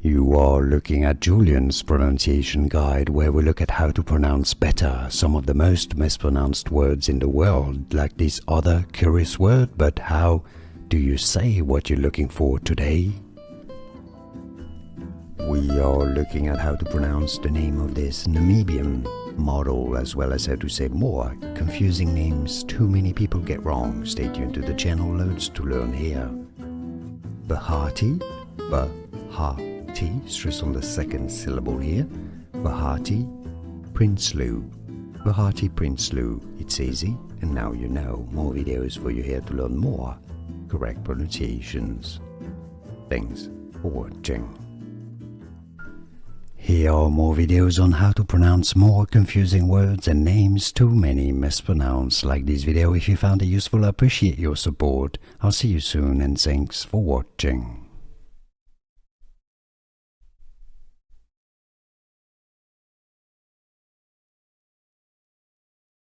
You are looking at Julian's pronunciation guide, where we look at how to pronounce better some of the most mispronounced words in the world, like this other curious word. But how do you say what you're looking for today? We are looking at how to pronounce the name of this Namibian model, as well as how to say more confusing names too many people get wrong. Stay tuned to the channel, loads to learn here. Behati, stress on the second syllable here. Behati Prinsloo. Behati Prinsloo. It's easy, and now you know. More videos for you here to learn more correct pronunciations. Thanks for watching. Here are more videos on how to pronounce more confusing words and names too many mispronounced. Like this video if you found it useful. I appreciate your support. I'll see you soon, and thanks for watching.